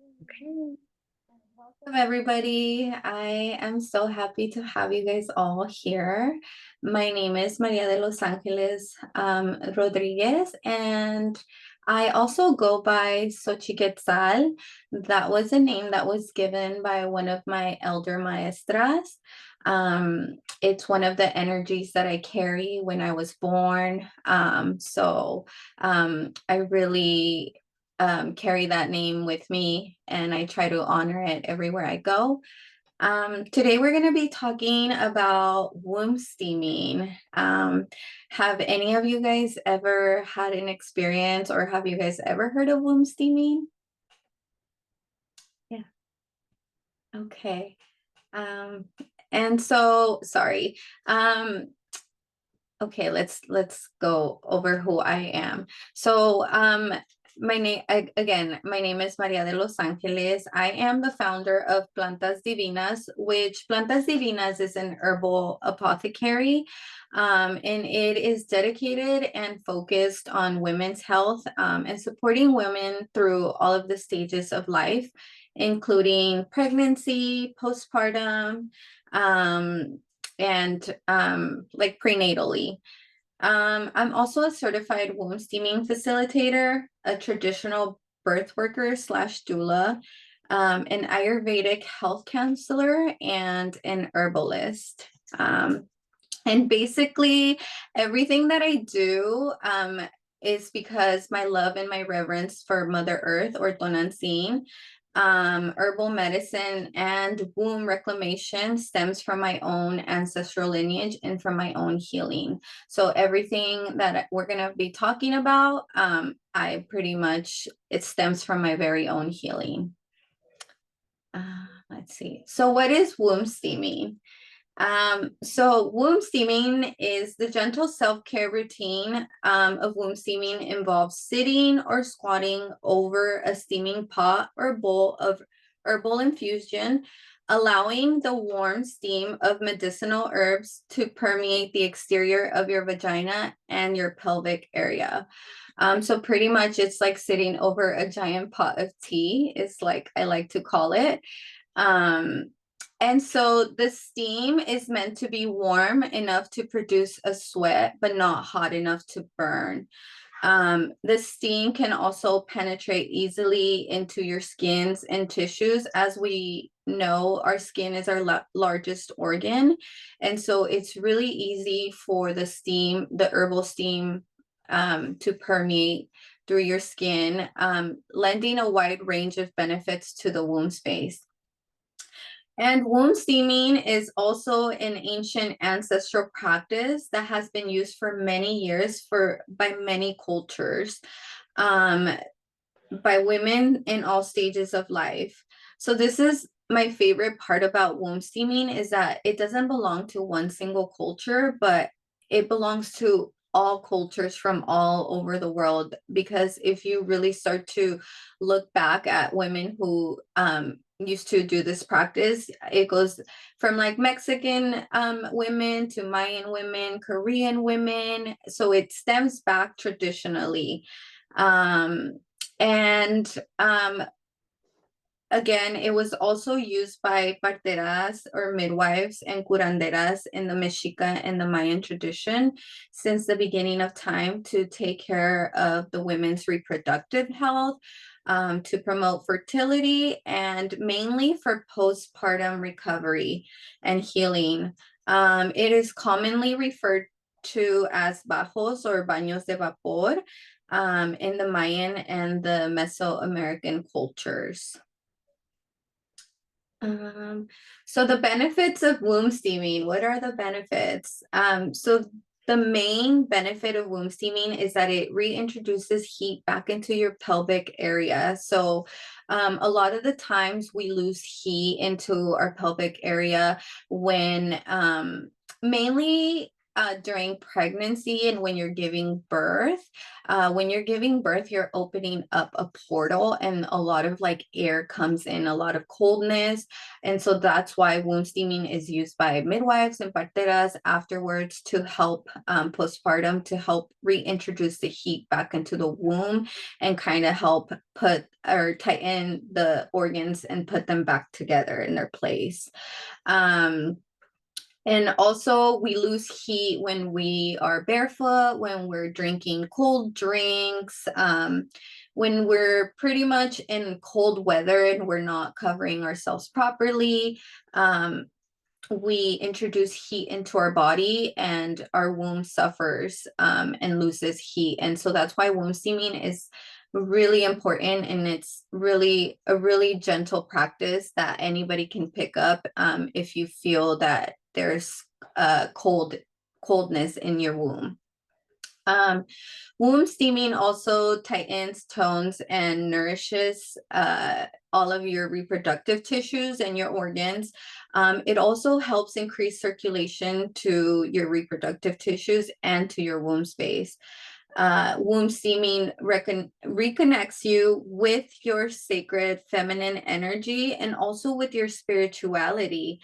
Okay. Welcome, everybody. I am so happy to have you guys all here. My name is Maria de Los Angeles Rodriguez, and I also go by Xochiquetzal. That was a name that was given by one of my elder maestras. It's one of the energies that I carry when I was born. I really carry that name with me, and I try to honor it everywhere I go. Today we're going to be talking about womb steaming. Have any of you guys ever had an experience, or have you guys ever heard of womb steaming? Yeah. Okay. Um, and so, sorry. Okay, let's go over who I am. My name again, my name is Maria de Los Angeles. I am the founder of Plantas Divinas, which Plantas Divinas is an herbal apothecary, and it is dedicated and focused on women's health, and supporting women through all of the stages of life, including pregnancy, postpartum, and like prenatally. I'm also a certified womb steaming facilitator, a traditional birth worker slash doula, an Ayurvedic health counselor, and an herbalist. And basically, everything that I do is because my love and my reverence for Mother Earth, or Tonantzin, herbal medicine, and womb reclamation stems from my own ancestral lineage and from my own healing. So everything that we're going to be talking about, it stems from my very own healing. Let's see. So what is womb steaming? So womb steaming is the gentle self-care routine of womb steaming involves sitting or squatting over a steaming pot or bowl of herbal infusion, allowing the warm steam of medicinal herbs to permeate the exterior of your vagina and your pelvic area. So pretty much it's like sitting over a giant pot of tea, is like I like to call it. And so the steam is meant to be warm enough to produce a sweat, but not hot enough to burn. The steam can also penetrate easily into your skins and tissues. As we know, our skin is our largest organ. And so it's really easy for the herbal steam, to permeate through your skin, lending a wide range of benefits to the womb space. And womb steaming is also an ancient ancestral practice that has been used for many years by many cultures, um, by women in all stages of life. So this is my favorite part about womb steaming, is that it doesn't belong to one single culture, but it belongs to all cultures from all over the world. Because if you really start to look back at women who used to do this practice, it goes from like Mexican women to Mayan women, Korean women. So it stems back traditionally. And again, it was also used by parteras or midwives and curanderas in the Mexica and the Mayan tradition since the beginning of time, to take care of the women's reproductive health, to promote fertility, and mainly for postpartum recovery and healing. It is commonly referred to as bajos or baños de vapor in the Mayan and the Mesoamerican cultures. So the benefits of womb steaming, what are the benefits? So the main benefit of womb steaming is that it reintroduces heat back into your pelvic area. So a lot of the times we lose heat into our pelvic area when mainly during pregnancy and when you're giving birth. When you're giving birth, you're opening up a portal and a lot of like air comes in, a lot of coldness. And so that's why womb steaming is used by midwives and parteras afterwards to help postpartum, to help reintroduce the heat back into the womb and kind of help put or tighten the organs and put them back together in their place. And also we lose heat when we are barefoot, when we're drinking cold drinks, when we're pretty much in cold weather and we're not covering ourselves properly. We introduce heat into our body and our womb suffers and loses heat. And so that's why womb steaming is really important, and it's really a really gentle practice that anybody can pick up if you feel that there's coldness in your womb. Womb steaming also tightens, tones, and nourishes all of your reproductive tissues and your organs. It also helps increase circulation to your reproductive tissues and to your womb space. Womb steaming reconnects you with your sacred feminine energy and also with your spirituality.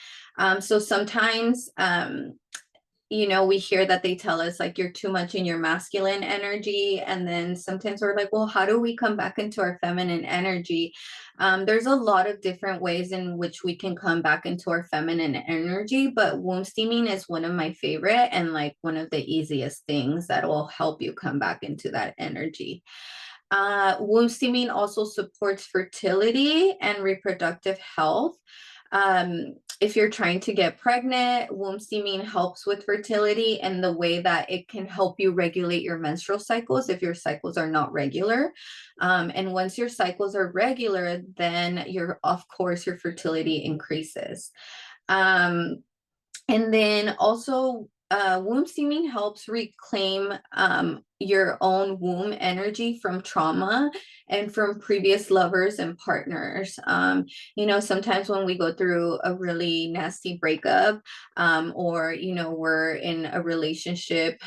So sometimes, we hear that they tell us like you're too much in your masculine energy. And then sometimes we're like, well, how do we come back into our feminine energy? There's a lot of different ways in which we can come back into our feminine energy, but womb steaming is one of my favorite and like one of the easiest things that will help you come back into that energy. Womb steaming also supports fertility and reproductive health. If you're trying to get pregnant, womb steaming helps with fertility and the way that it can help you regulate your menstrual cycles if your cycles are not regular. And once your cycles are regular, then of course, your fertility increases. And then also, womb steaming helps reclaim your own womb energy from trauma and from previous lovers and partners. Sometimes when we go through a really nasty breakup, or, we're in a relationship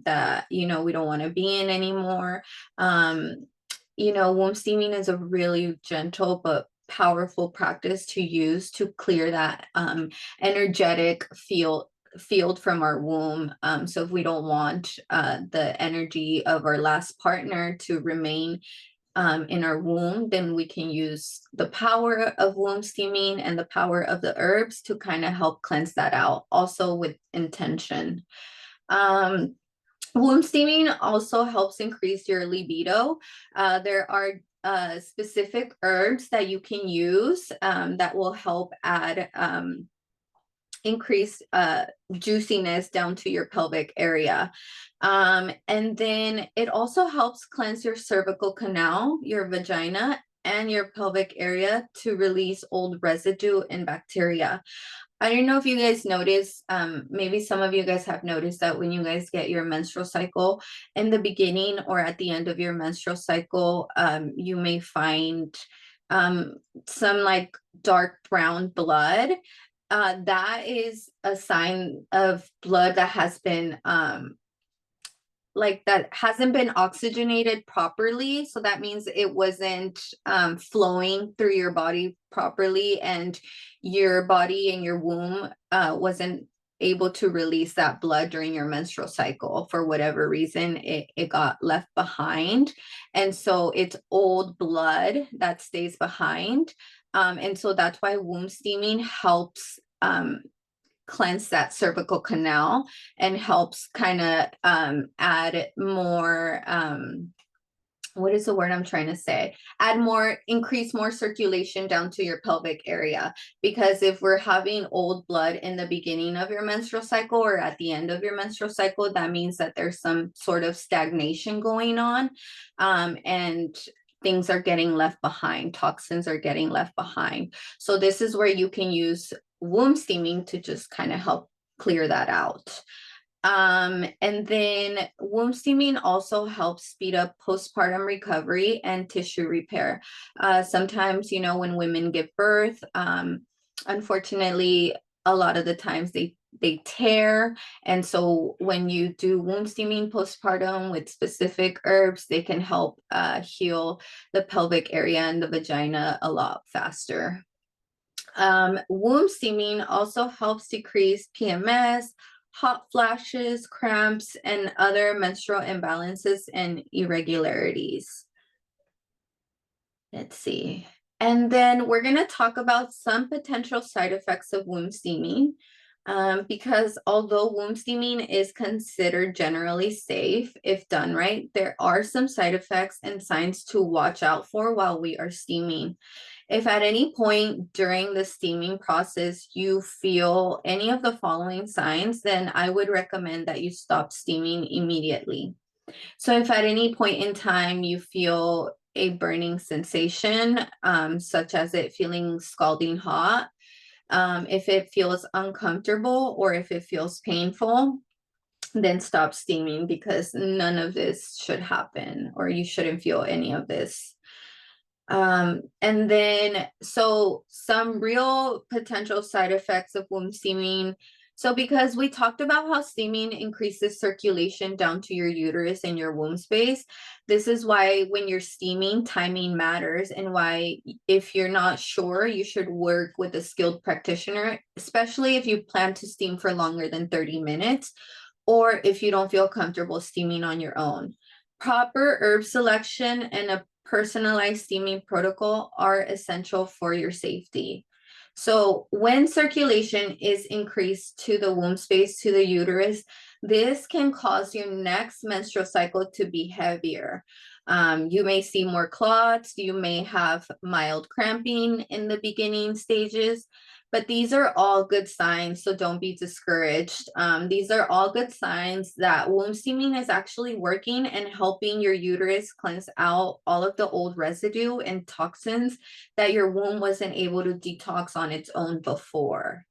that, we don't want to be in anymore, womb steaming is a really gentle but powerful practice to use to clear that energetic field from our womb. So if we don't want the energy of our last partner to remain in our womb, then we can use the power of womb steaming and the power of the herbs to kind of help cleanse that out, also with intention. Womb steaming also helps increase your libido. There are specific herbs that you can use that will help add increase juiciness down to your pelvic area. And then it also helps cleanse your cervical canal, your vagina, and your pelvic area to release old residue and bacteria. I don't know if you guys notice, maybe some of you guys have noticed that when you guys get your menstrual cycle, in the beginning or at the end of your menstrual cycle, you may find some like dark brown blood. That is a sign of blood that has been that hasn't been oxygenated properly. So that means it wasn't flowing through your body properly, and your body and your womb wasn't able to release that blood during your menstrual cycle. For whatever reason, it got left behind. And so it's old blood that stays behind. And so that's why womb steaming helps cleanse that cervical canal and helps kind of add more, what is the word I'm trying to say? Increase more circulation down to your pelvic area. Because if we're having old blood in the beginning of your menstrual cycle or at the end of your menstrual cycle, that means that there's some sort of stagnation going on. And things are getting left behind, toxins are getting left behind. So this is where you can use womb steaming to just kind of help clear that out. And then womb steaming also helps speed up postpartum recovery and tissue repair. Sometimes, when women give birth, unfortunately, a lot of the times they tear. And so when you do womb steaming postpartum with specific herbs, they can help heal the pelvic area and the vagina a lot faster. Womb steaming also helps decrease PMS, hot flashes, cramps, and other menstrual imbalances and irregularities. Let's see. And then we're going to talk about some potential side effects of womb steaming. Because although womb steaming is considered generally safe if done right, there are some side effects and signs to watch out for while we are steaming. If at any point during the steaming process you feel any of the following signs, then I would recommend that you stop steaming immediately. So if at any point in time you feel a burning sensation, such as it feeling scalding hot, if it feels uncomfortable or if it feels painful, then stop steaming, because none of this should happen, or you shouldn't feel any of this. And then, so some real potential side effects of womb steaming. So because we talked about how steaming increases circulation down to your uterus and your womb space, this is why when you're steaming, timing matters, and why if you're not sure, you should work with a skilled practitioner, especially if you plan to steam for longer than 30 minutes, or if you don't feel comfortable steaming on your own. Proper herb selection and a personalized steaming protocol are essential for your safety. So when circulation is increased to the womb space, to the uterus, this can cause your next menstrual cycle to be heavier. You may see more clots, you may have mild cramping in the beginning stages, but these are all good signs, so don't be discouraged. These are all good signs that womb steaming is actually working and helping your uterus cleanse out all of the old residue and toxins that your womb wasn't able to detox on its own before.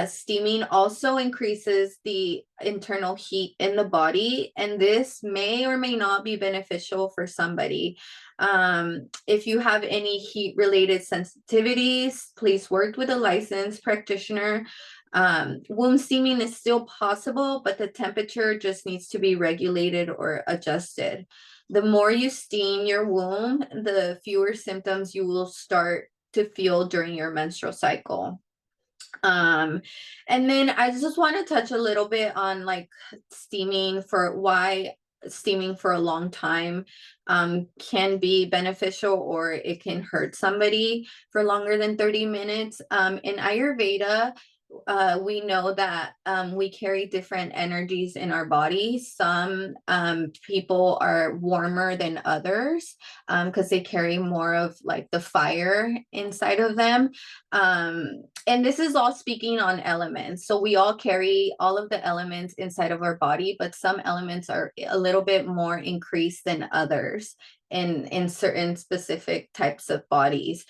Steaming also increases the internal heat in the body, and this may or may not be beneficial for somebody. If you have any heat-related sensitivities, please work with a licensed practitioner. Womb steaming is still possible, but the temperature just needs to be regulated or adjusted. The more you steam your womb, the fewer symptoms you will start to feel during your menstrual cycle. And then I just want to touch a little bit on like steaming, for why steaming for a long time can be beneficial, or it can hurt somebody for longer than 30 minutes. In Ayurveda, we know that we carry different energies in our body. Some people are warmer than others because they carry more of like the fire inside of them. And this is all speaking on elements. So we all carry all of the elements inside of our body, but some elements are a little bit more increased than others in certain specific types of bodies.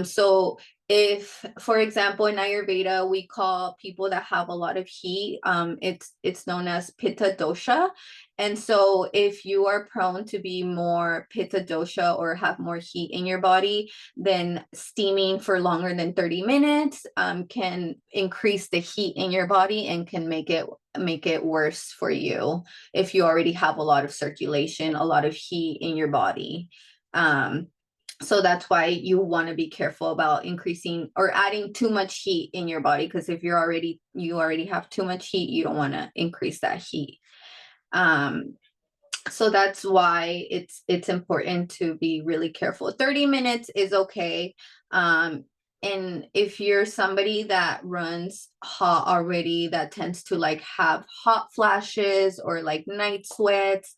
So if, for example, in Ayurveda, we call people that have a lot of heat, it's known as Pitta dosha. And so if you are prone to be more Pitta dosha or have more heat in your body, then steaming for longer than 30 minutes can increase the heat in your body and can make it worse for you if you already have a lot of circulation, a lot of heat in your body. So that's why you want to be careful about increasing or adding too much heat in your body, because if you already have too much heat, you don't want to increase that heat. So that's why it's important to be really careful. 30 minutes is okay. And if you're somebody that runs hot already, that tends to like have hot flashes or like night sweats,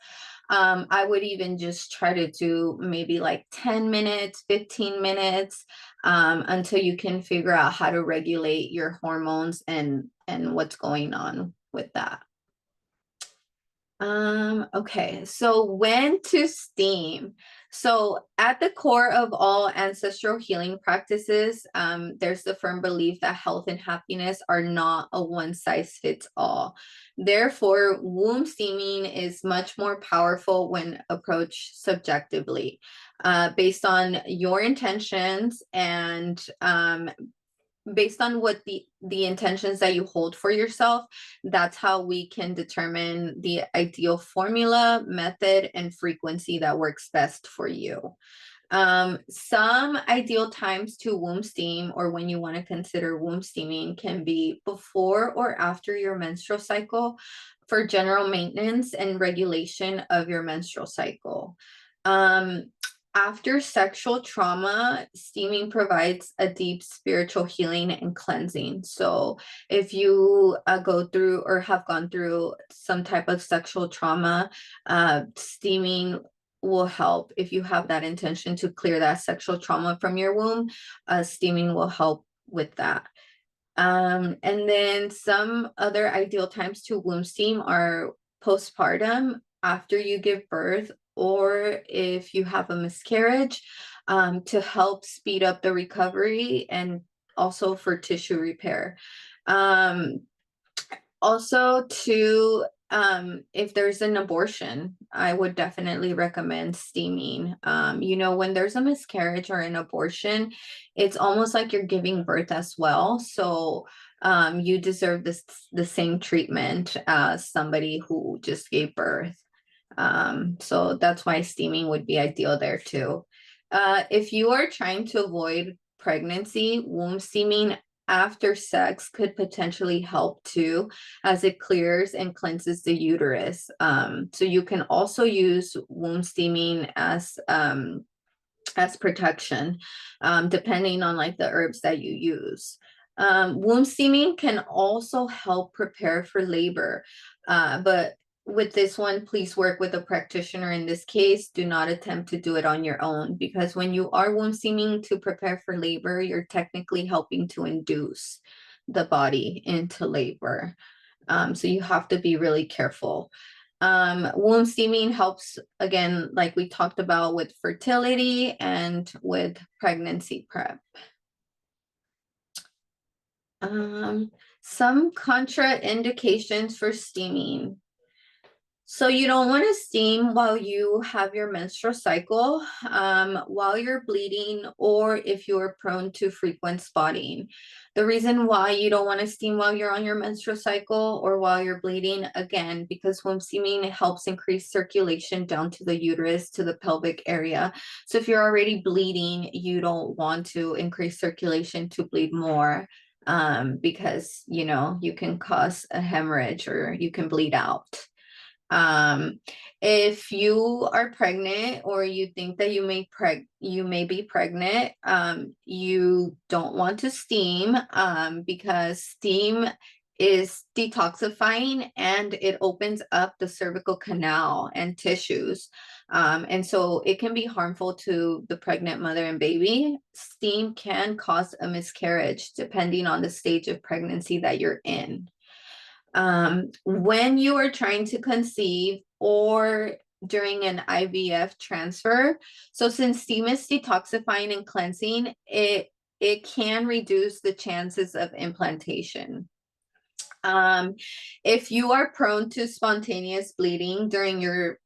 I would even just try to do maybe like 10 minutes, 15 minutes, until you can figure out how to regulate your hormones and what's going on with that. Okay, so when to steam. So at the core of all ancestral healing practices, there's the firm belief that health and happiness are not a one-size-fits-all. Therefore, womb steaming is much more powerful when approached subjectively, based on your intentions and based on what the intentions that you hold for yourself, that's how we can determine the ideal formula, method, and frequency that works best for you. Some ideal times to womb steam, or when you want to consider womb steaming, can be before or after your menstrual cycle for general maintenance and regulation of your menstrual cycle. After sexual trauma, steaming provides a deep spiritual healing and cleansing. So if you go through or have gone through some type of sexual trauma, steaming will help. If you have that intention to clear that sexual trauma from your womb, steaming will help with that. And then some other ideal times to womb steam are postpartum, after you give birth, or if you have a miscarriage, to help speed up the recovery and also for tissue repair. Also to if there's an abortion, I would definitely recommend steaming. When there's a miscarriage or an abortion, it's almost like you're giving birth as well. So you deserve the same treatment as somebody who just gave birth. So that's why steaming would be ideal there too. If you are trying to avoid pregnancy, womb steaming after sex could potentially help too, as it clears and cleanses the uterus. So you can also use womb steaming as protection, depending on like the herbs that you use. Womb steaming can also help prepare for labor, but with this one, please work with a practitioner. In this case, do not attempt to do it on your own, because when you are womb steaming to prepare for labor, you're technically helping to induce the body into labor. So you have to be really careful. Womb steaming helps, again, like we talked about, with fertility and with pregnancy prep. Some contraindications for steaming. So you don't want to steam while you have your menstrual cycle, while you're bleeding, or if you're prone to frequent spotting. The reason why you don't want to steam while you're on your menstrual cycle or while you're bleeding, again, because womb steaming helps increase circulation down to the uterus, to the pelvic area. So if you're already bleeding, you don't want to increase circulation to bleed more, because, you can cause a hemorrhage or you can bleed out. If you are pregnant or you think that you may be pregnant, you don't want to steam, because steam is detoxifying and it opens up the cervical canal and tissues. And so it can be harmful to the pregnant mother and baby. Steam can cause a miscarriage depending on the stage of pregnancy that you're in. When you are trying to conceive or during an IVF transfer, so since steam is detoxifying and cleansing, it can reduce the chances of implantation. If you are prone to spontaneous bleeding during your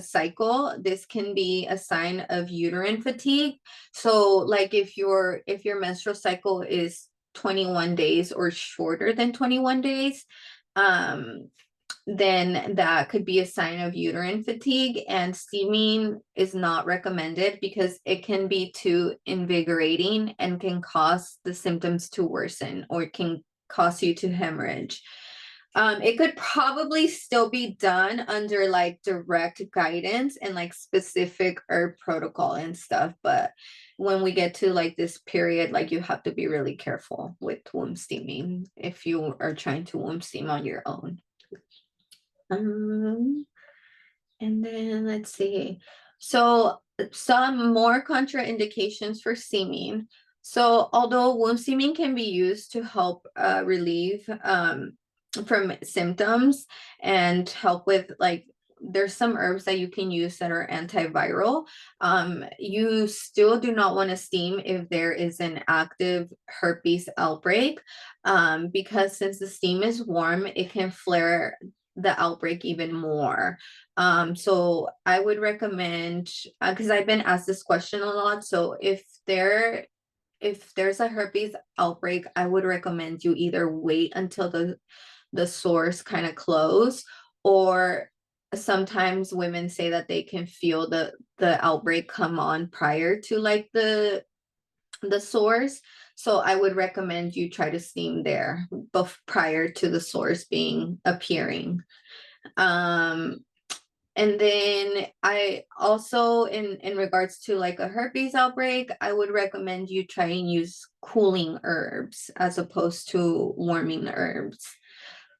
cycle, this can be a sign of uterine fatigue. So like if your menstrual cycle is 21 days or shorter than 21 days, then that could be a sign of uterine fatigue, and steaming is not recommended because it can be too invigorating and can cause the symptoms to worsen, or it can cause you to hemorrhage. It could probably still be done under like direct guidance and like specific herb protocol and stuff, but when we get to like this period, like you have to be really careful with womb steaming if you are trying to womb steam on your own. And then let's see. So some more contraindications for steaming. So although womb steaming can be used to help relieve from symptoms and help with like, there's some herbs that you can use that are antiviral, you still do not want to steam if there is an active herpes outbreak, because since the steam is warm, it can flare the outbreak even more. So I would recommend, because I've been asked this question a lot, so if there if there's a herpes outbreak, I would recommend you either wait until the sores kind of close, or sometimes women say that they can feel the outbreak come on prior to like the sores. So I would recommend you try to steam there prior to the sores being appearing. And then I also, in regards to like a herpes outbreak, I would recommend you try and use cooling herbs as opposed to warming herbs.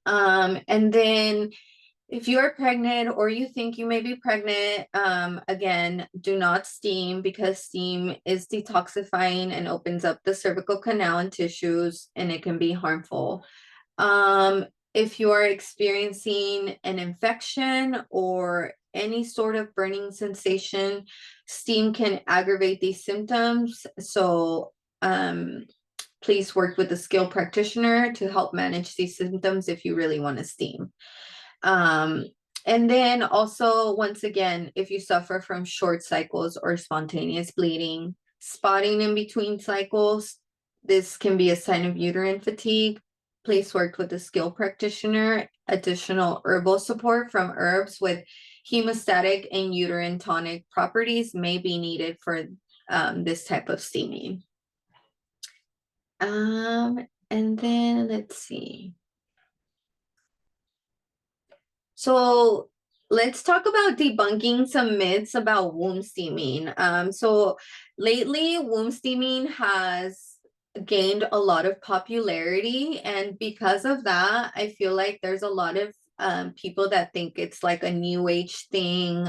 And then if you're pregnant or you think you may be pregnant, again, do not steam, because steam is detoxifying and opens up the cervical canal and tissues, and it can be harmful. If you are experiencing an infection or any sort of burning sensation, steam can aggravate these symptoms. So please work with a skilled practitioner to help manage these symptoms if you really want to steam. And then also, once again, if you suffer from short cycles or spontaneous bleeding, spotting in between cycles, this can be a sign of uterine fatigue. Please work with a skilled practitioner. Additional herbal support from herbs with hemostatic and uterine tonic properties may be needed for this type of steaming. And then let's see. So let's talk about debunking some myths about womb steaming. So lately, womb steaming has gained a lot of popularity, and because of that, I feel like there's a lot of people that think it's like a new age thing,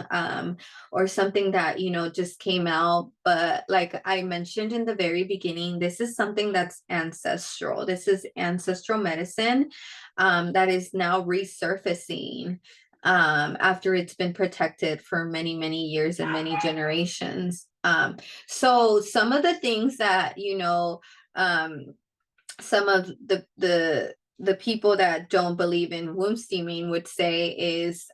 or something that, you know, just came out. But like I mentioned in the very beginning, this is something that's ancestral. This is ancestral medicine that is now resurfacing after it's been protected for many, many years and many generations. So some of the things that, you know, some of the people that don't believe in womb steaming would say is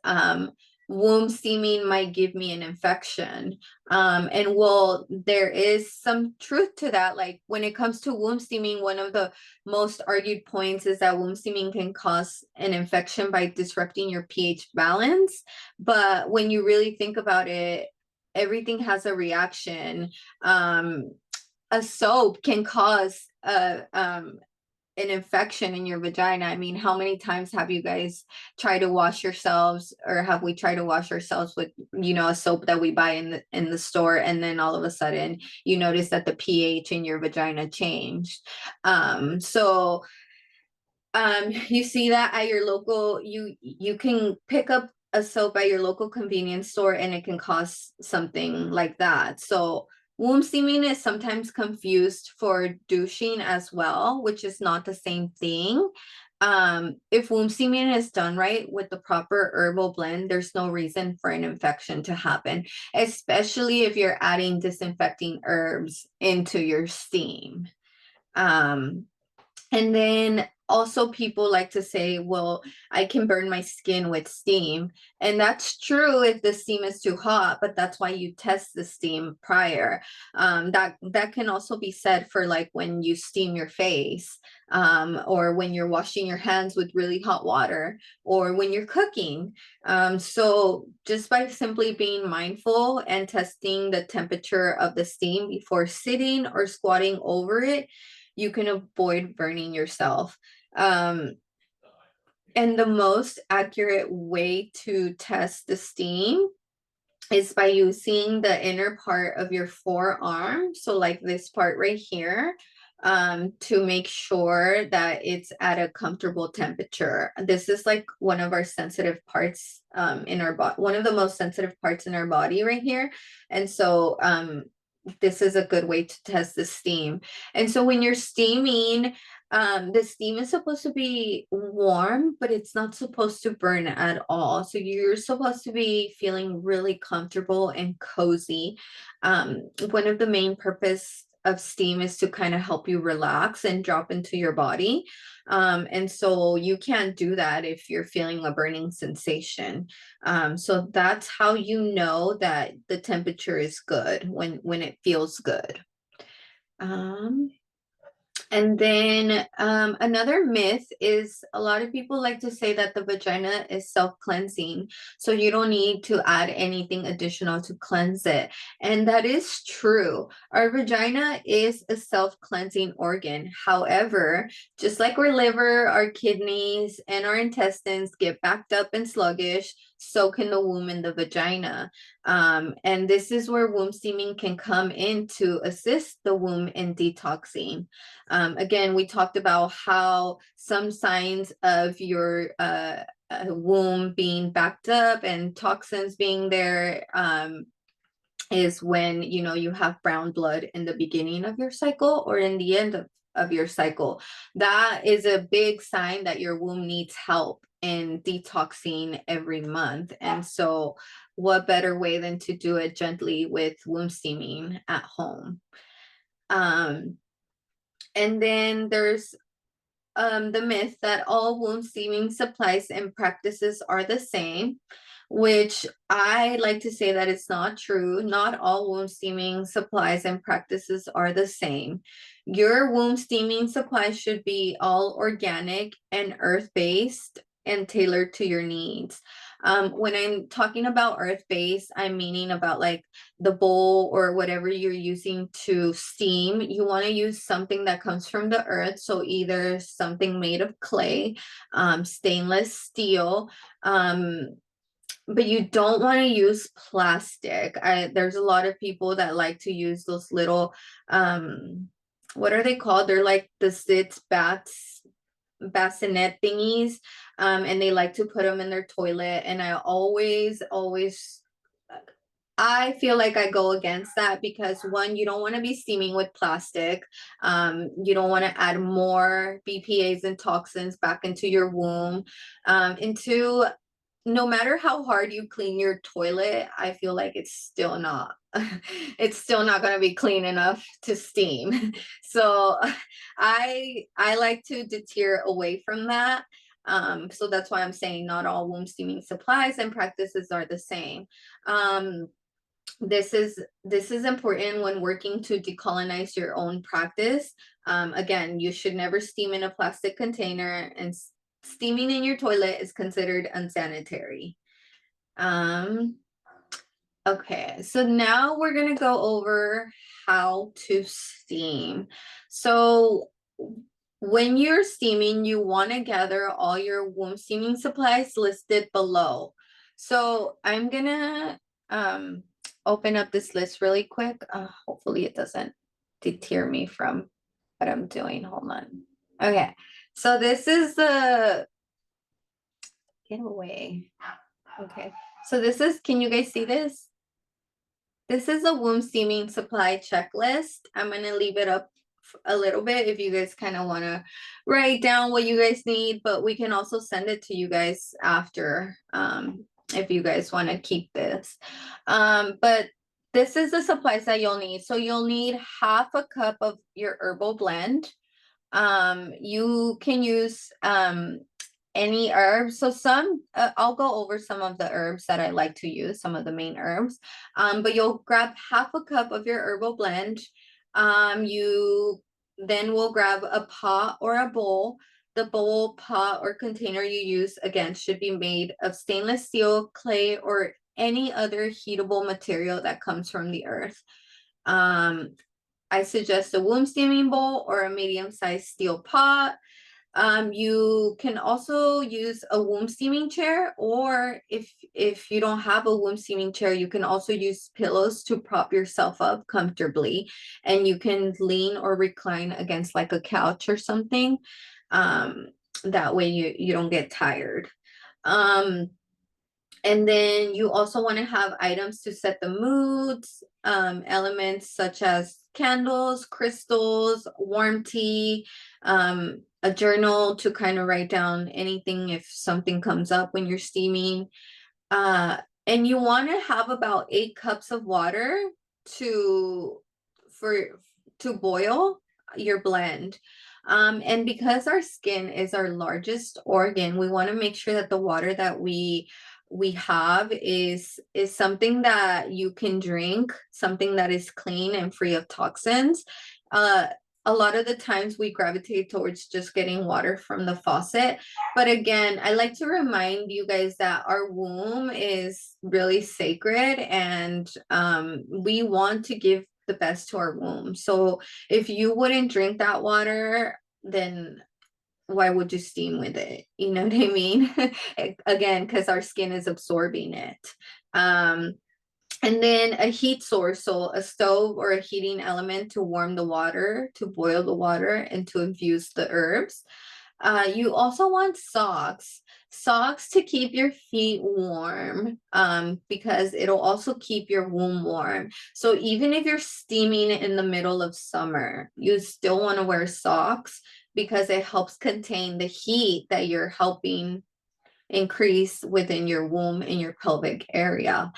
womb steaming might give me an infection. And well, there is some truth to that. Like when it comes to womb steaming, one of the most argued points is that womb steaming can cause an infection by disrupting your pH balance. But when you really think about it, everything has a reaction. A soap can cause an infection in your vagina. I mean, how many times have you guys tried to wash yourselves, or have we tried to wash ourselves with, you know, a soap that we buy in the store, and then all of a sudden you notice that the pH in your vagina changed. So you see that at your local, you can pick up a soap at your local convenience store and it can cost something like that. So womb steaming is sometimes confused for douching as well, which is not the same thing. If womb steaming is done right with the proper herbal blend, there's no reason for an infection to happen, especially if you're adding disinfecting herbs into your steam. And then also people like to say, well, I can burn my skin with steam. And that's true if the steam is too hot, but that's why you test the steam prior. That can also be said for like when you steam your face, or when you're washing your hands with really hot water, or when you're cooking. So just by simply being mindful and testing the temperature of the steam before sitting or squatting over it, you can avoid burning yourself. And the most accurate way to test the steam is by using the inner part of your forearm. So like this part right here, to make sure that it's at a comfortable temperature. This is like one of our sensitive parts in our body, one of the most sensitive parts in our body right here. And so this is a good way to test the steam. And so when you're steaming, the steam is supposed to be warm, but it's not supposed to burn at all. So you're supposed to be feeling really comfortable and cozy. One of the main purpose of steam is to kind of help you relax and drop into your body. And so you can't do that if you're feeling a burning sensation. So that's how you know that the temperature is good, when it feels good. And then another myth is a lot of people like to say that the vagina is self-cleansing, so you don't need to add anything additional to cleanse it. And that is true. Our vagina is a self-cleansing organ. However, just like our liver, our kidneys, and our intestines get backed up and sluggish, so can the womb and the vagina. And this is where womb steaming can come in to assist the womb in detoxing. Again, we talked about how some signs of your womb being backed up and toxins being there is when, you know, you have brown blood in the beginning of your cycle or in the end of your cycle. That is a big sign that your womb needs help in detoxing every month. And so what better way than to do it gently with womb steaming at home? And then there's the myth that all womb steaming supplies and practices are the same, which I like to say that it's not true. Not all womb steaming supplies and practices are the same. Your womb steaming supplies should be all organic and earth-based and tailored to your needs. When I'm talking about earth-based, I'm meaning about like the bowl or whatever you're using to steam. You want to use something that comes from the earth. So either something made of clay, stainless steel, but you don't want to use plastic. There's a lot of people that like to use those little, what are they called? They're like the sitz bassinet thingies, and they like to put them in their toilet. And I feel like I go against that because one, you don't want to be steaming with plastic. You don't want to add more BPAs and toxins back into your womb. And two, no matter how hard you clean your toilet, I feel like it's still not it's still not going to be clean enough to steam. So I like to deter away from that. So that's why I'm saying not all womb steaming supplies and practices are the same. This is important when working to decolonize your own practice. Again, you should never steam in a plastic container, and steaming in your toilet is considered unsanitary. Okay, so now we're gonna go over how to steam. So when you're steaming, you want to gather all your womb steaming supplies listed below. So I'm gonna open up this list really quick. Hopefully it doesn't deter me from what I'm doing. Hold on. Okay, so this is the get away. Okay, so this is, can you guys see this? This is a womb steaming supply checklist. I'm gonna leave it up a little bit if you guys kind of want to write down what you guys need, but we can also send it to you guys after if you guys want to keep this. But this is the supplies that you'll need. So you'll need half a cup of your herbal blend. You can use any herbs. So some, I'll go over some of the herbs that I like to use, some of the main herbs. But you'll grab half a cup of your herbal blend. You then will grab a pot or a bowl. The bowl, pot, or container you use, again, should be made of stainless steel, clay, or any other heatable material that comes from the earth. I suggest a womb steaming bowl or a medium-sized steel pot. You can also use a womb steaming chair, or if you don't have a womb steaming chair, you can also use pillows to prop yourself up comfortably, and you can lean or recline against like a couch or something. That way you don't get tired. And then you also want to have items to set the moods, elements such as candles, crystals, warm tea, a journal to kind of write down anything if something comes up when you're steaming. And you want to have about 8 cups of water to boil your blend. And because our skin is our largest organ, we want to make sure that the water that we have is something that you can drink, something that is clean and free of toxins. A lot of the times we gravitate towards just getting water from the faucet. But again, I like to remind you guys that our womb is really sacred, and we want to give the best to our womb. So if you wouldn't drink that water, then why would you steam with it? You know what I mean? Again, because our skin is absorbing it. And then a heat source, so a stove or a heating element to warm the water, to boil the water, and to infuse the herbs. You also want socks to keep your feet warm, because it'll also keep your womb warm. So even if you're steaming in the middle of summer, you still want to wear socks because it helps contain the heat that you're helping increase within your womb and your pelvic area.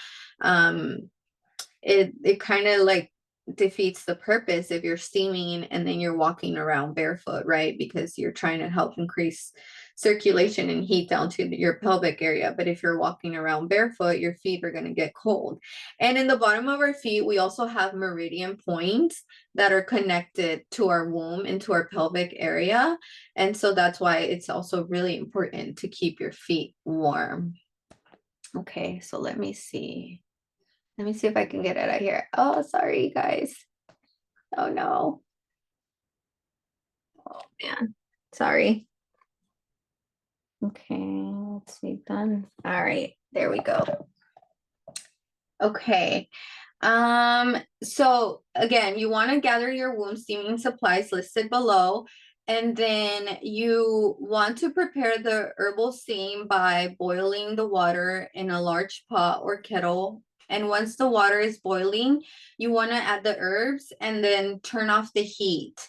It kind of like defeats the purpose if you're steaming and then you're walking around barefoot, right? Because you're trying to help increase circulation and heat down to your pelvic area. But if you're walking around barefoot, your feet are going to get cold. And in the bottom of our feet, we also have meridian points that are connected to our womb and to our pelvic area. And so that's why it's also really important to keep your feet warm. Okay, so let me see. Let me see if I can get it out here. Oh, sorry, guys. Oh, no. Oh, man. Sorry. Okay, let's see. Done. All right, there we go. Okay. So again, you want to gather your womb steaming supplies listed below, and then you want to prepare the herbal steam by boiling the water in a large pot or kettle. And once the water is boiling, you want to add the herbs and then turn off the heat.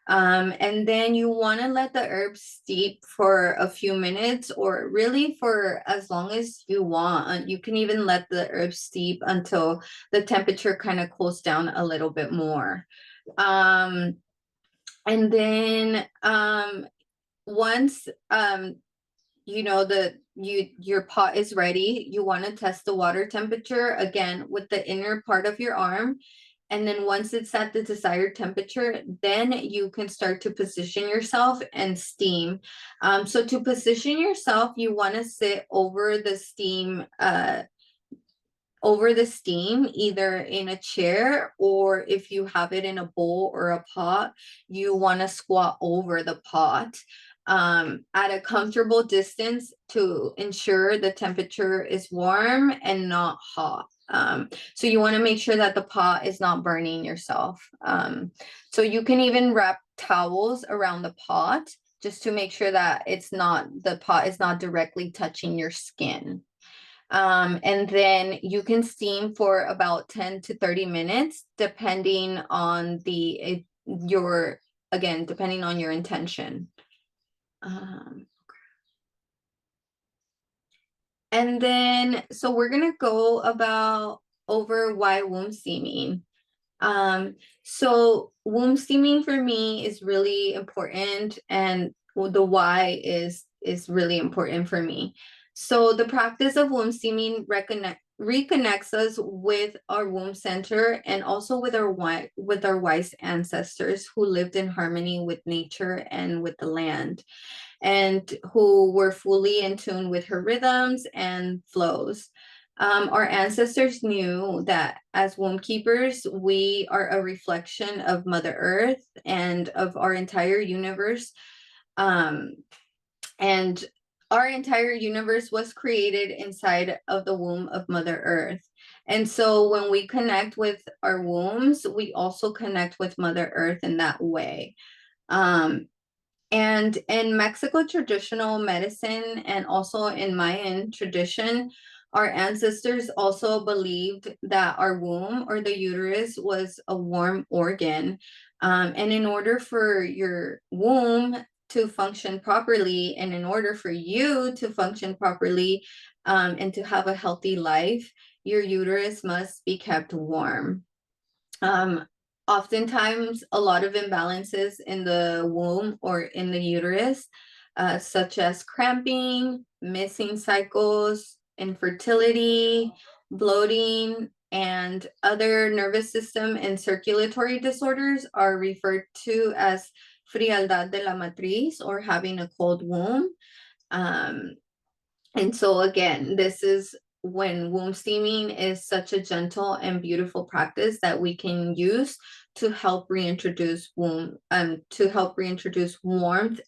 And then you want to let the herbs steep for a few minutes, or really for as long as you want. You can even let the herbs steep until the temperature kind of cools down a little bit more. And then once you know your pot is ready, you want to test the water temperature again with the inner part of your arm. And then once it's at the desired temperature, then you can start to position yourself and steam. So to position yourself, you want to sit over the steam, either in a chair, or if you have it in a bowl or a pot, you want to squat over the pot at a comfortable distance to ensure the temperature is warm and not hot. So you want to make sure that the pot is not burning yourself. So you can even wrap towels around the pot just to make sure that the pot is not directly touching your skin. And then you can steam for about 10 to 30 minutes, depending on your intention. And then, so we're going to go over why womb steaming. So womb steaming for me is really important, and the why is really important for me. So the practice of womb steaming reconnects us with our womb center, and also with our wise ancestors who lived in harmony with nature and with the land, and who were fully in tune with her rhythms and flows. Our ancestors knew that as womb keepers, we are a reflection of Mother Earth and of our entire universe. And our entire universe was created inside of the womb of Mother Earth. And so when we connect with our wombs, we also connect with Mother Earth in that way. And in Mexico traditional medicine, and also in Mayan tradition, our ancestors also believed that our womb, or the uterus, was a warm organ. And in order for your womb to function properly, and in order for you to function properly, and to have a healthy life, your uterus must be kept warm. Oftentimes, a lot of imbalances in the womb or in the uterus, such as cramping, missing cycles, infertility, bloating, and other nervous system and circulatory disorders are referred to as frialdad de la matriz, or having a cold womb. And so again, this is when womb steaming is such a gentle and beautiful practice that we can use to help reintroduce warmth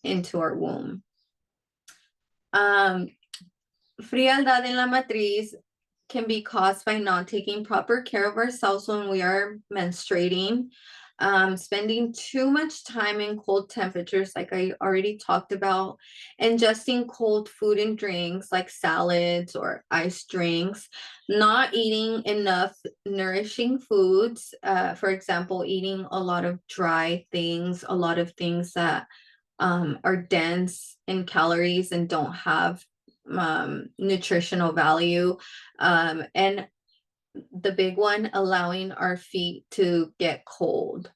into our womb. Frialdad en la matriz can be caused by not taking proper care of ourselves when we are menstruating, spending too much time in cold temperatures, like I already talked about, ingesting cold food and drinks like salads or iced drinks, not eating enough nourishing foods, for example, eating a lot of dry things, a lot of things that are dense in calories and don't have nutritional value, and the big one, allowing our feet to get cold.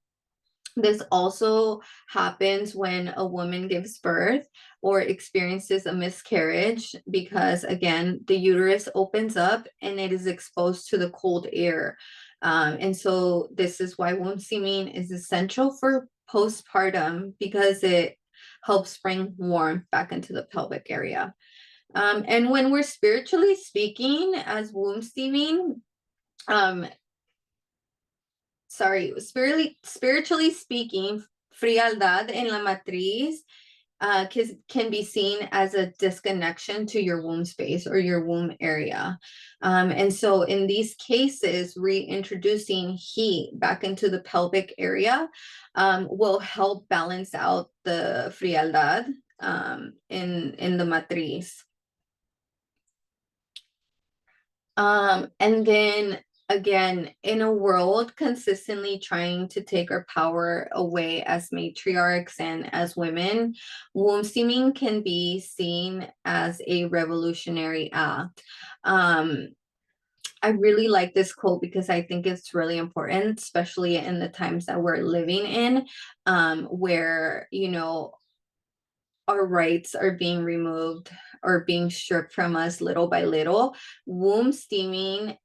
This also happens when a woman gives birth or experiences a miscarriage, because again, the uterus opens up and it is exposed to the cold air. And so this is why womb steaming is essential for postpartum, because it helps bring warmth back into the pelvic area. And when we're spiritually speaking, as womb steaming, spiritually speaking, frialdad en la matriz can be seen as a disconnection to your womb space or your womb area. And so in these cases, reintroducing heat back into the pelvic area will help balance out the frialdad in the matriz. And then again, in a world consistently trying to take our power away as matriarchs and as women, womb steaming can be seen as a revolutionary act. I really like this quote because I think it's really important, especially in the times that we're living in, where, you know, our rights are being removed or being stripped from us little by little. Womb steaming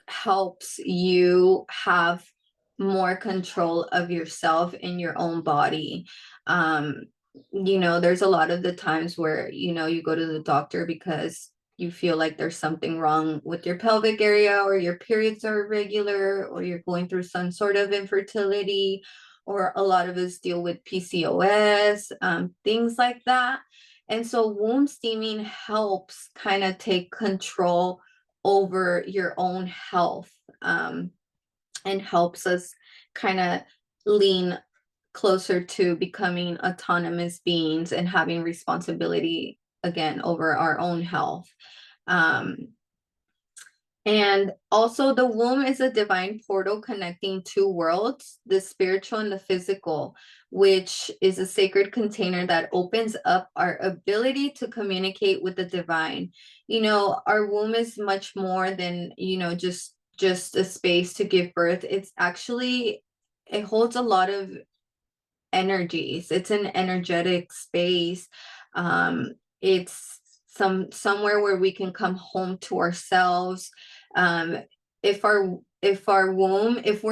helps you have more control of yourself and your own body. You know, there's a lot of the times where, you know, you go to the doctor because you feel like there's something wrong with your pelvic area, or your periods are irregular, or you're going through some sort of infertility, or a lot of us deal with PCOS, things like that. And so womb steaming helps kind of take control over your own health, and helps us kind of lean closer to becoming autonomous beings and having responsibility again over our own health. And also, the womb is a divine portal connecting two worlds, the spiritual and the physical, which is a sacred container that opens up our ability to communicate with the divine. You know, our womb is much more than, you know, just a space to give birth. It's actually, it holds a lot of energies. It's an energetic space. It's somewhere where we can come home to ourselves. If we're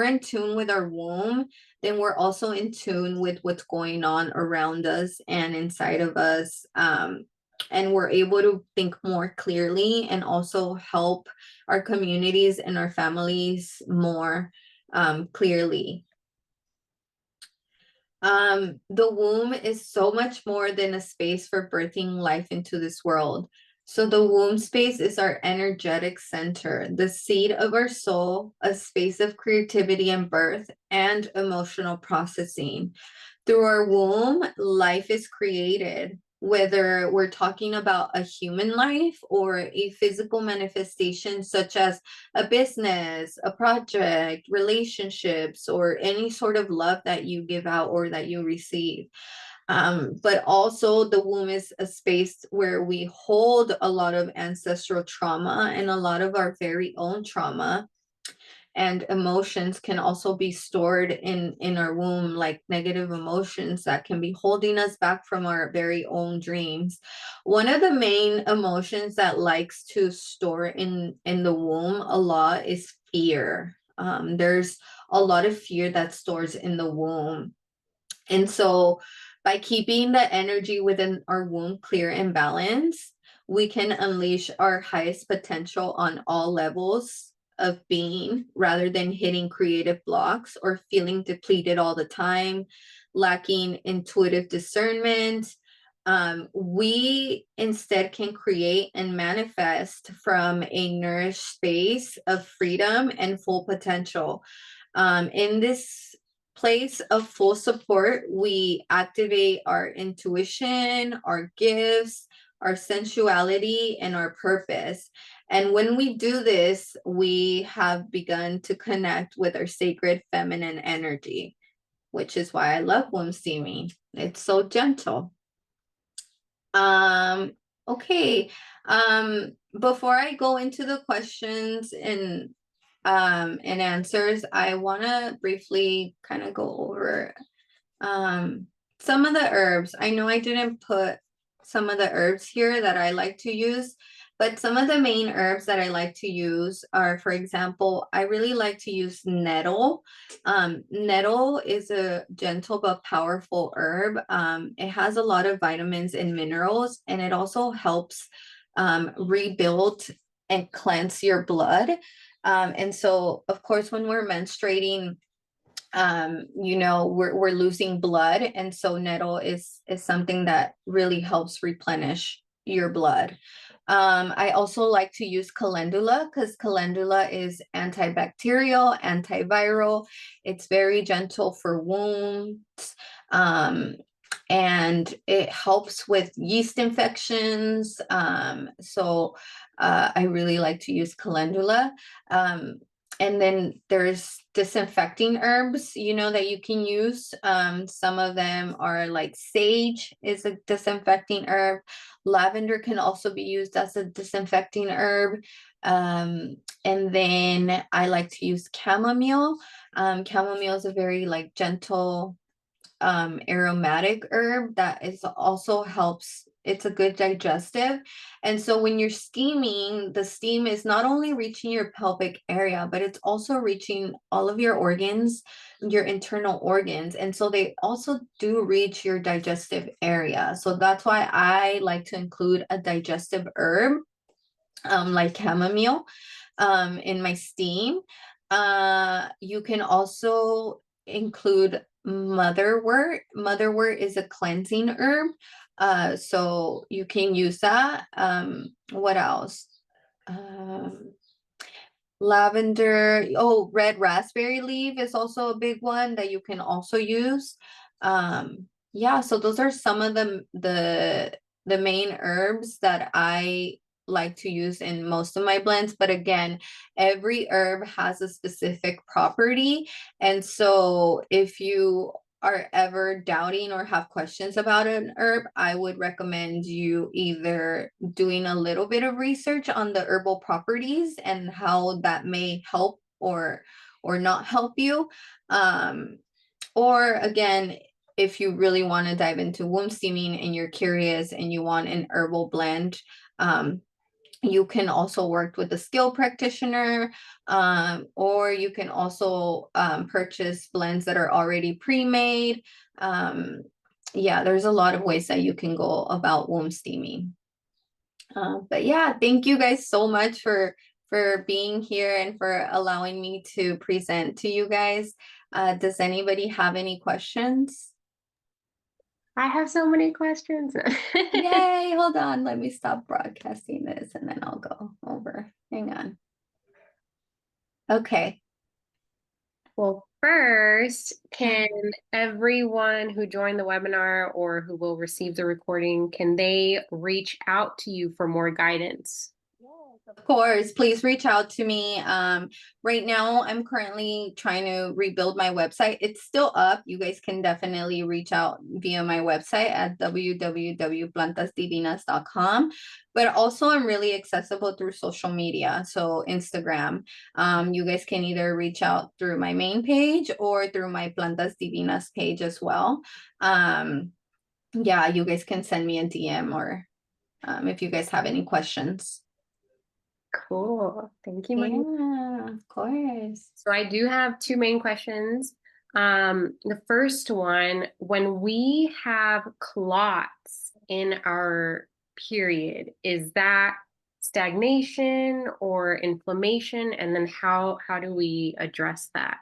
in tune with our womb, then we're also in tune with what's going on around us and inside of us. And we're able to think more clearly and also help our communities and our families more clearly. The womb is so much more than a space for birthing life into this world. So the womb space is our energetic center, the seed of our soul, a space of creativity and birth and emotional processing. Through our womb, life is created, whether we're talking about a human life or a physical manifestation such as a business, a project, relationships, or any sort of love that you give out or that you receive. But also the womb is a space where we hold a lot of ancestral trauma and a lot of our very own trauma. and emotions can also be stored in our womb, like negative emotions that can be holding us back from our very own dreams. One of the main emotions that likes to store in the womb a lot is fear. There's a lot of fear that stores in the womb. And so by keeping the energy within our womb clear and balanced, we can unleash our highest potential on all levels of being rather than hitting creative blocks or feeling depleted all the time, lacking intuitive discernment. We instead can create and manifest from a nourished space of freedom and full potential. In this place of full support, we activate our intuition, our gifts, our sensuality, and our purpose. And when we do this, we have begun to connect with our sacred feminine energy, which is why I love womb steaming. It's so gentle. Okay. Before I go into the questions and answers, I want to briefly kind of go over some of the herbs. I know I didn't put some of the herbs here that I like to use, but some of the main herbs that I like to use are, for example, I really like to use nettle. Nettle is a gentle but powerful herb. It has a lot of vitamins and minerals, and it also helps rebuild and cleanse your blood. And so, of course, when we're menstruating, we're losing blood, and so nettle is something that really helps replenish your blood. I also like to use calendula because calendula is antibacterial, antiviral. It's very gentle for wounds. And it helps with yeast infections. So I really like to use calendula. And then there's disinfecting herbs, that you can use. Some of them are like sage is a disinfecting herb. Lavender can also be used as a disinfecting herb. And then I like to use chamomile. Chamomile is a very like gentle aromatic herb that is also helps. It's a good digestive. And so when you're steaming, the steam is not only reaching your pelvic area, but it's also reaching all of your organs, your internal organs. And so they also do reach your digestive area. So that's why I like to include a digestive herb, like chamomile, in my steam. You can also include motherwort. Motherwort is a cleansing herb. So you can use that. What else? Lavender. Oh, red raspberry leaf is also a big one that you can also use. Yeah, so those are some of the main herbs that I like to use in most of my blends. But again, every herb has a specific property. And so if you are ever doubting or have questions about an herb, I would recommend you either doing a little bit of research on the herbal properties and how that may help or not help you. Or again, if you really want to dive into womb steaming and you're curious and you want an herbal blend, you can also work with a skilled practitioner, or you can also purchase blends that are already pre-made. Yeah, there's a lot of ways that you can go about womb steaming. But yeah, thank you guys so much for being here and for allowing me to present to you guys. Does anybody have any questions? I have so many questions. Yay, hold on. Let me stop broadcasting this and then I'll go over. Hang on. Okay. Well, first, can everyone who joined the webinar or who will receive the recording, can they reach out to you for more guidance? Of course, please reach out to me. Right now I'm currently trying to rebuild my website. It's still up. You guys can definitely reach out via my website at www.plantasdivinas.com. But also I'm really accessible through social media. So Instagram. You guys can either reach out through my main page or through my Plantas Divinas page as well. Yeah, you guys can send me a DM or if you guys have any questions. Cool. Thank you, Maria. Yeah, of course. So I do have two main questions. The first one, when we have clots in our period, is that stagnation or inflammation? And then how do we address that?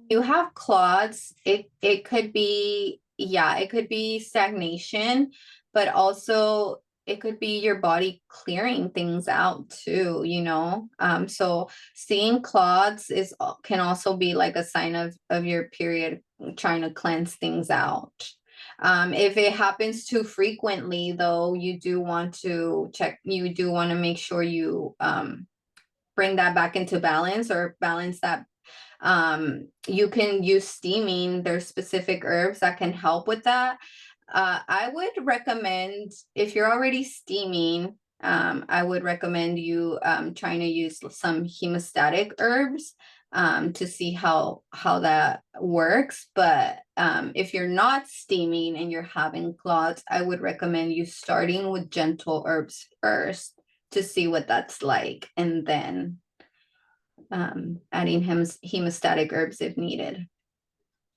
You have clots, it could be, yeah, it could be stagnation, but also it could be your body clearing things out too, you know. So seeing clots can also be like a sign of your period trying to cleanse things out. If it happens too frequently though, you do want to make sure you bring that back into balance or balance that. You can use steaming. There's specific herbs that can help with that. I would recommend, if you're already steaming, I would recommend you trying to use some hemostatic herbs to see how that works. But if you're not steaming and you're having clots, I would recommend you starting with gentle herbs first to see what that's like, and then adding hemostatic herbs if needed.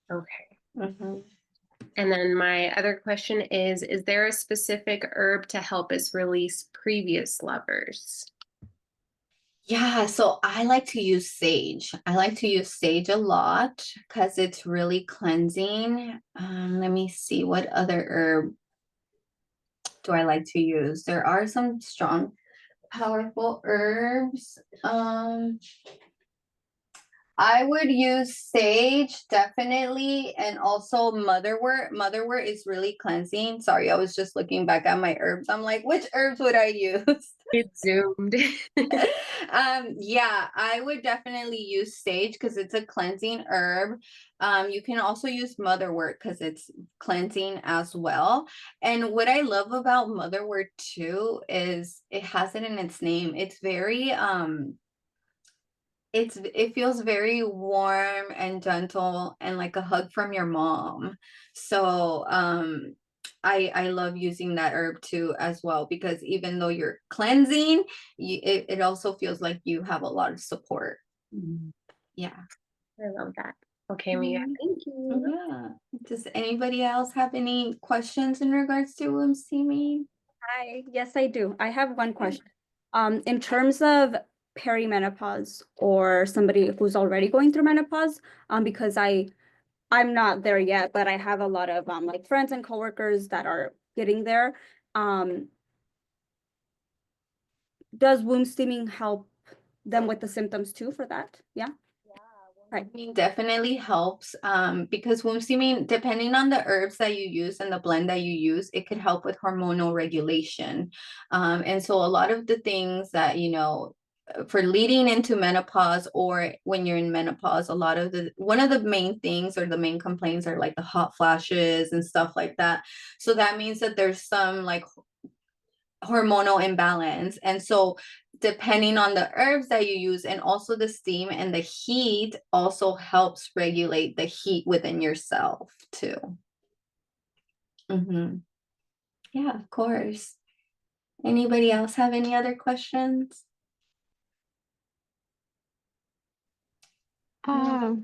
Okay. Mm-hmm. And then my other question is there a specific herb to help us release previous lovers? Yeah, so I like to use sage. I like to use sage a lot because it's really cleansing. Let me see, what other herb do I like to use? There are some strong, powerful herbs. I would use sage definitely, and also motherwort. Motherwort is really cleansing. Sorry, I was just looking back at my herbs. I'm like, which herbs would I use? It zoomed. Yeah, I would definitely use sage because it's a cleansing herb. You can also use motherwort because it's cleansing as well. And what I love about motherwort too is it has it in its name. It's very it feels very warm and gentle and like a hug from your mom. So I love using that herb too as well, because even though you're cleansing, it also feels like you have a lot of support. Yeah. I love that. Okay, Mia, thank you. Yeah. Does anybody else have any questions in regards to womb steaming? Hi, yes, I do. I have one question. In terms of perimenopause or somebody who's already going through menopause, because I'm not there yet, but I have a lot of like friends and coworkers that are getting there. Does womb steaming help them with the symptoms too for that? Yeah. Right. Definitely helps because womb steaming, depending on the herbs that you use and the blend that you use, it could help with hormonal regulation. And so a lot of the things that, you know, for leading into menopause or when you're in menopause, one of the main things or the main complaints are like the hot flashes and stuff like that. So that means that there's some like hormonal imbalance. And so depending on the herbs that you use and also the steam and the heat also helps regulate the heat within yourself too. Yeah, of course. Anybody else have any other questions? I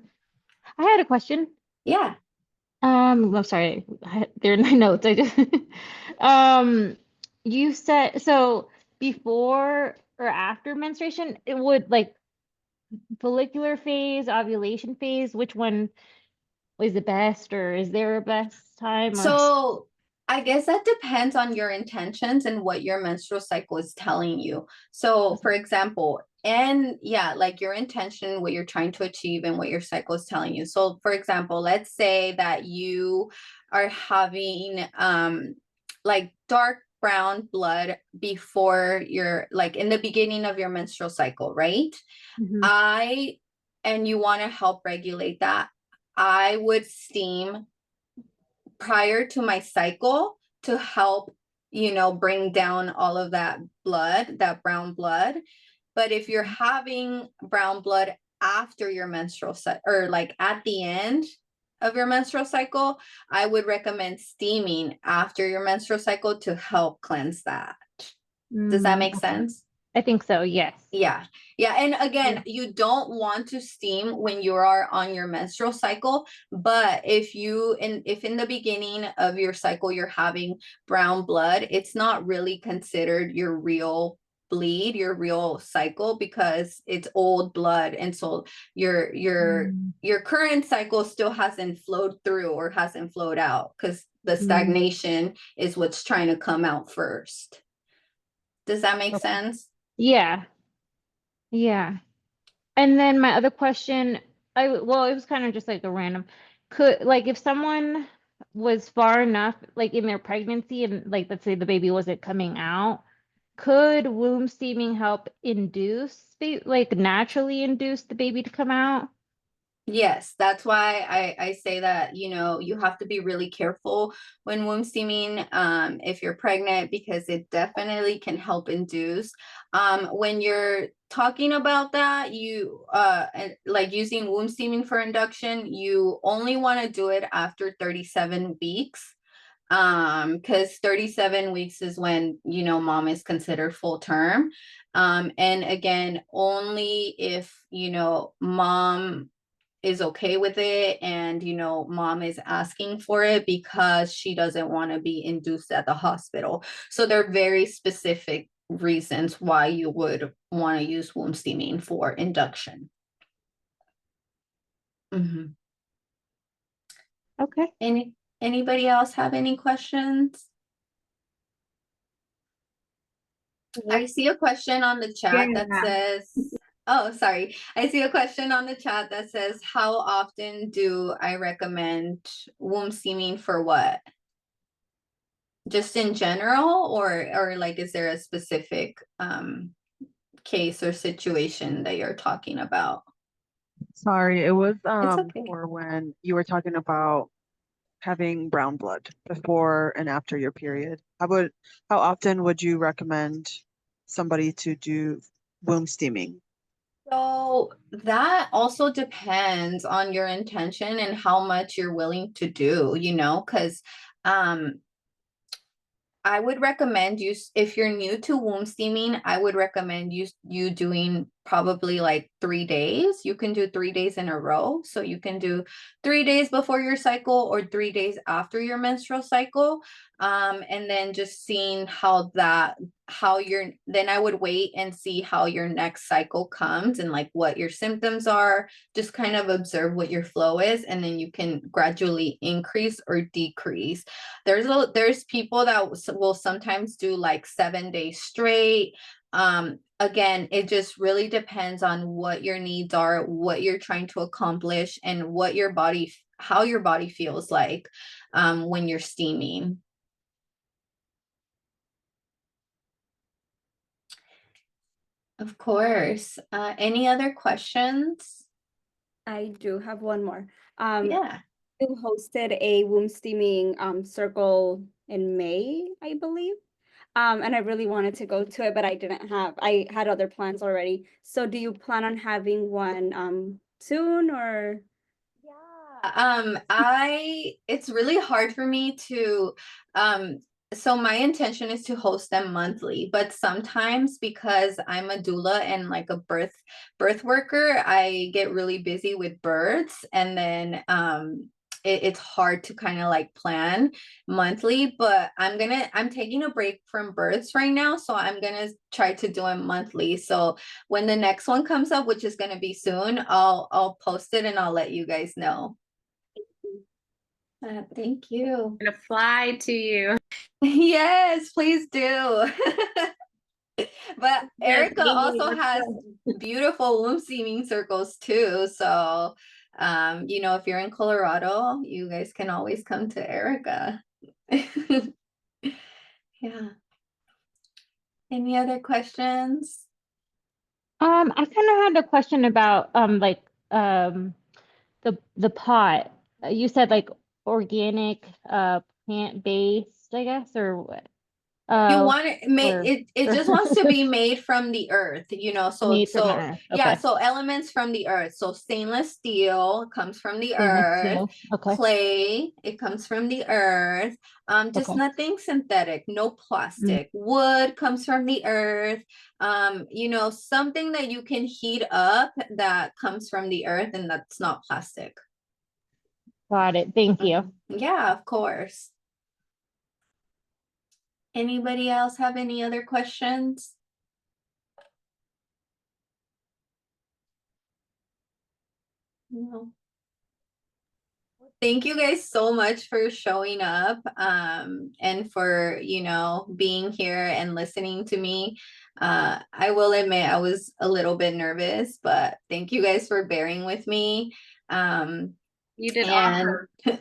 had a question. Yeah. I'm sorry, they're in my notes. I just you said so before or after menstruation, it would like follicular phase, ovulation phase, which one was the best, or is there a best time? Or So I guess that depends on your intentions and what your menstrual cycle is telling you. So for example, and yeah, like your intention, what you're trying to achieve and what your cycle is telling you. So for example, let's say that you are having like brown blood before your, like in the beginning of your menstrual cycle, right? Mhm. And you want to help regulate that, I would steam prior to my cycle to help, bring down all of that blood, that brown blood. But if you're having brown blood after your menstrual cycle, or like at the end of your menstrual cycle, I would recommend steaming after your menstrual cycle to help cleanse that. Does that make Okay. sense? I think so, yes. Yeah. Yeah. And again, Yeah. you don't want to steam when you are on your menstrual cycle. But if in the beginning of your cycle, you're having brown blood, it's not really considered your real bleed, your real cycle, because it's old blood. And so your your Mm. your current cycle still hasn't flowed through or hasn't flowed out, because the Mm. stagnation is what's trying to come out first. Does that make Okay. sense? Yeah, yeah. And then my other question, well, it was kind of just like a random, like if someone was far enough, like in their pregnancy and like let's say the baby wasn't coming out, could womb steaming help like naturally induce the baby to come out? Yes, that's why I say that, you have to be really careful when womb steaming, if you're pregnant, because it definitely can help induce. When you're talking about that, like using womb steaming for induction, you only want to do it after 37 weeks. Because 37 weeks is when, mom is considered full term. And again, only if, mom is okay with it, and mom is asking for it because she doesn't want to be induced at the hospital. So there are very specific reasons why you would want to use womb steaming for induction. Mhm. Okay. Anybody else have any questions? I see a question on the chat that Yeah. says, oh, sorry. I see a question on the chat that says, how often do I recommend womb steaming for what? Just in general, or like, is there a specific case or situation that you're talking about? Sorry, it was It's okay. for when you were talking about having brown blood before and after your period. How often would you recommend somebody to do womb steaming? So that also depends on your intention and how much you're willing to do, because I would recommend if you're new to womb steaming, I would recommend you doing probably like 3 days. You can do 3 days in a row. So you can do 3 days before your cycle or 3 days after your menstrual cycle. And then just seeing then I would wait and see how your next cycle comes and like what your symptoms are. Just kind of observe what your flow is, and then you can gradually increase or decrease. There's people that will sometimes do like 7 days straight. Again, it just really depends on what your needs are, what you're trying to accomplish, and how your body feels like when you're steaming. Of course. Any other questions? I do have one more. Yeah. You hosted a womb steaming circle in May, I believe. And I really wanted to go to it, but I had other plans already. So do you plan on having one soon, or? It's really hard for me to, so my intention is to host them monthly, but sometimes because I'm a doula and like a birth worker, I get really busy with births, and then it's hard to kind of like plan monthly. But I'm taking a break from births right now, so I'm gonna try to do them monthly. So when the next one comes up, which is gonna be soon, I'll post it and I'll let you guys know. Thank you. Gonna fly to you. Yes, please do. But Yes, Erica Amy, also let's has go. beautiful womb steaming circles too. So, if you're in Colorado, you guys can always come to Erica. Yeah. Any other questions? I kind of had a question about like the pot. You said like organic plant-based, I guess, or what? You want it made, Or it just wants to be made from the earth, you know, made from the earth. yeah, Okay. so elements from the earth. So stainless steel comes from the Stainless earth, steel. Okay. clay, it comes from the earth, just Okay. nothing synthetic, no plastic. Wood comes from the earth, you know, something that you can heat up that comes from the earth and that's not plastic. Got it. Thank you. Yeah, of course. Anybody else have any other questions? No. Thank you guys so much for showing up and for, you know, being here and listening to me. I will admit I was a little bit nervous, but thank you guys for bearing with me. You did And awesome.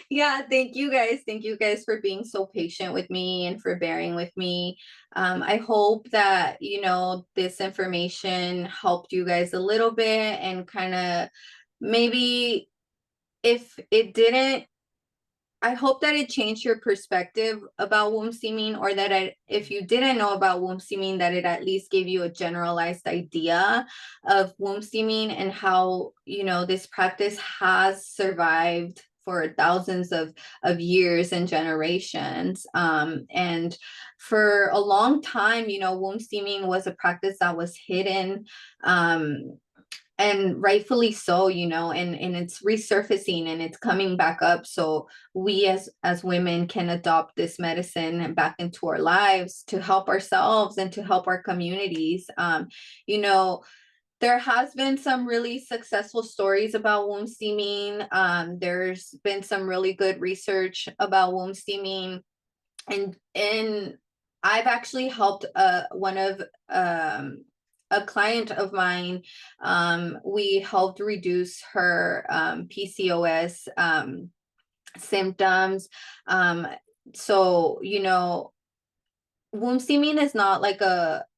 yeah, thank you guys. Thank you guys for being so patient with me and for bearing with me. I hope that, you know, this information helped you guys a little bit and kind of maybe if it didn't, I hope that it changed your perspective about womb steaming, or that if you didn't know about womb steaming, that it at least gave you a generalized idea of womb steaming and how, you know, this practice has survived for thousands of years and generations. And for a long time, you know, womb steaming was a practice that was hidden. And rightfully so, you know, and it's resurfacing and it's coming back up, so we as women can adopt this medicine back into our lives to help ourselves and to help our communities. You know, there has been some really successful stories about womb steaming. There's been some really good research about womb steaming, and I've actually helped one of a client of mine. We helped reduce her PCOS symptoms. So, you know, womb steaming is not like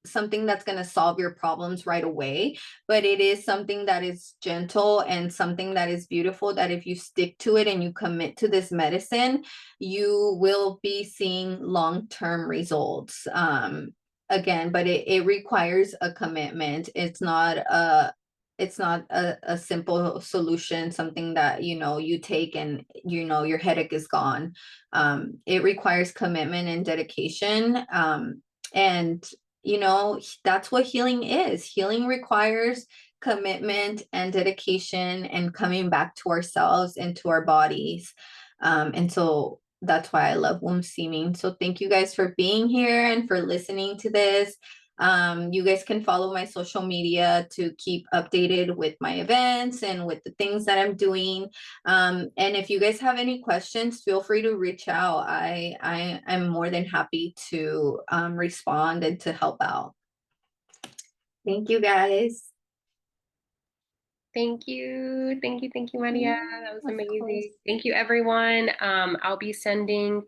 something that's going to solve your problems right away, but it is something that is gentle and something that is beautiful, that if you stick to it and you commit to this medicine, you will be seeing long-term results. Again, but it requires a commitment. It's not a simple solution, something that, you know, you take and, you know, your headache is gone. It requires commitment and dedication. And, you know, that's what healing is. Healing requires commitment and dedication and coming back to ourselves and to our bodies. And so that's why I love womb steaming. So thank you guys for being here and for listening to this. You guys can follow my social media to keep updated with my events and with the things that I'm doing. And if you guys have any questions, feel free to reach out. I'm more than happy to respond and to help out. Thank you guys. Thank you. Thank you. Thank you, Maria. That was Of amazing. course. Thank you, everyone. I'll be sending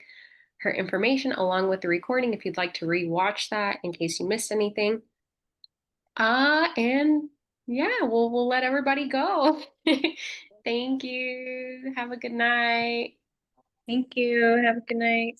her information along with the recording if you'd like to rewatch that in case you missed anything. And yeah, we'll let everybody go. Thank you. Have a good night. Thank you. Have a good night.